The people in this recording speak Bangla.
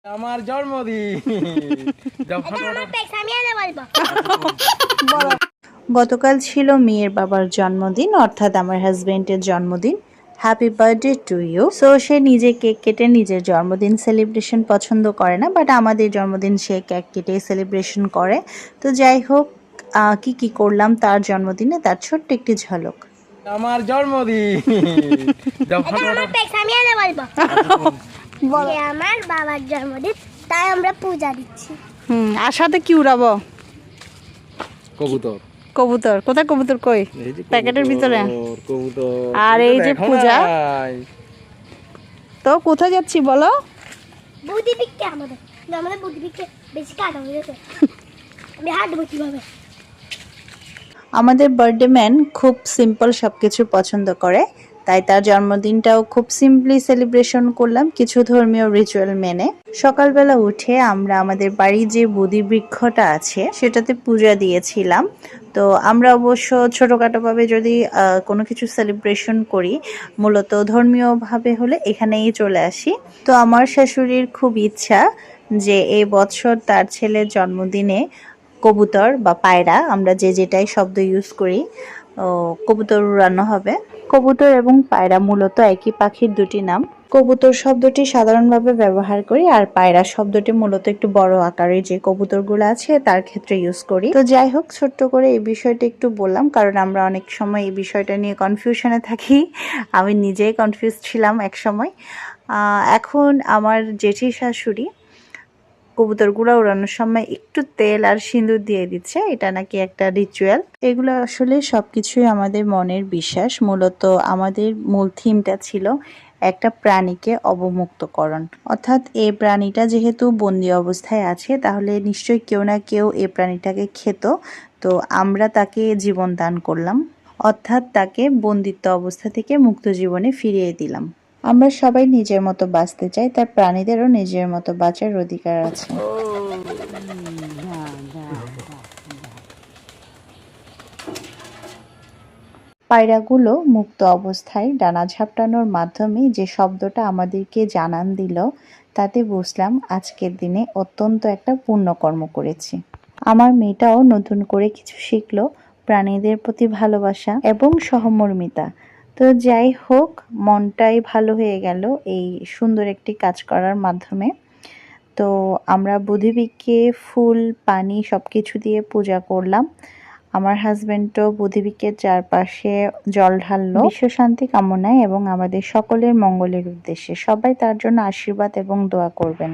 আমার জন্মদিন। গতকাল ছিল মেয়ের বাবার জন্মদিন, অর্থাৎ আমার হাজবেন্ডের জন্মদিন। Happy birthday to you. So সে নিজে কেক কেটে নিজের জন্মদিন সেলিব্রেশন পছন্দ করে না, বাট আমাদের জন্মদিন সে কেক কেটে সেলিব্রেশন করে। তো যাই হোক, কি কি করলাম তার জন্মদিনে, তার ছোট্ট একটি ঝলক। আমার জন্মদিন। আমার বাবার জন্মদিন, তাই আমরা পূজা দিচ্ছি। আর সাথে কি উড়াবো? কবুতর। কবুতর কোথায়? কবুতর কই? প্যাকেটের ভিতরে। কবুতর। আর এই যে পূজা। তো কোথায় যাচ্ছি বলো? বুদ্ধি পিককে আমাদের বুদ্ধি পিককে বেশি কাটা হয়ে গেছে। আমি হাঁটবো কিভাবে? আমাদের বার্থডে ম্যান খুব সিম্পল সবকিছু পছন্দ করে, তাই তার জন্মদিনটাও খুব সিম্পলি সেলিব্রেশন করলাম কিছু ধর্মীয় রিচুয়াল মেনে। সকালবেলা উঠে আমরা আমাদের বাড়ির যে বোধি বৃক্ষটা আছে সেটাতে পূজা দিয়েছিলাম। তো আমরা অবশ্য ছোটোখাটোভাবে যদি কোনো কিছু সেলিব্রেশন করি, মূলত ধর্মীয়ভাবে হলে এখানেই চলে আসি। তো আমার শাশুড়ির খুব ইচ্ছা যে এই বছর তার ছেলের জন্মদিনে কবুতর বা পায়রা, আমরা যে যেটাই শব্দ ইউজ করি, কবুতর উড়ানো হবে। কবুতর এবং পায়রা মূলত একই পাখির দুটি নাম। কবুতর শব্দটি সাধারণভাবে ব্যবহার করি, আর পায়রা শব্দটি মূলত একটু বড় আকারে যে কবুতরগুলো আছে তার ক্ষেত্রে ইউজ করি। তো যাই হোক, ছোট্ট করে এই বিষয়টা একটু বললাম, কারণ আমরা অনেক সময় এই বিষয়টা নিয়ে কনফিউশনে থাকি। আমি নিজেই কনফিউজ ছিলাম এক সময়। এখন আমার জেঠি শাশুড়ি কবুতরগুলো উড়ানোর সময় একটু তেল আর সিঁদুর দিয়ে দিচ্ছে, এটা নাকি একটা রিচুয়াল। এগুলো আসলে সবকিছুই আমাদের মনের বিশ্বাস। মূলত আমাদের মূল থিমটা ছিল একটা প্রাণীকে অবমুক্তকরণ, অর্থাৎ এই প্রাণীটা যেহেতু বন্দি অবস্থায় আছে, তাহলে নিশ্চয়ই কেউ না কেউ এই প্রাণীটাকে খেত। তো আমরা তাকে জীবন দান করলাম, অর্থাৎ তাকে বন্দিত্ব অবস্থা থেকে মুক্ত জীবনে ফিরিয়ে দিলাম। আমরা সবাই নিজের মতো বাঁচতে চাই, তার প্রাণীদেরও নিজের মতো বাঁচার অধিকার আছে। পায়রাগুলো মুক্ত অবস্থায় ডানা ঝাপটানোর মাধ্যমে যে শব্দটা আমাদেরকে জানান দিল, তাতে বুঝলাম আজকের দিনে অত্যন্ত একটা পুণ্যকর্ম করেছি। আমার মেয়েটাও নতুন করে কিছু শিখলো, প্রাণীদের প্রতি ভালোবাসা এবং সহমর্মিতা। তো যাই হোক, মনটাই ভালো হয়ে গেল এই সুন্দর একটি কাজ করার মাধ্যমে। তো আমরা বুদ্ধিবীরকে ফুল, পানি সব কিছু দিয়ে পূজা করলাম। আমার হাজবেন্ডও বুদ্ধিবীরের চারপাশে জল ঢাললো বিশ্ব শান্তি কামনায় এবং আমাদের সকলের মঙ্গলের উদ্দেশ্যে। সবাই তার জন্য আশীর্বাদ এবং দোয়া করবেন।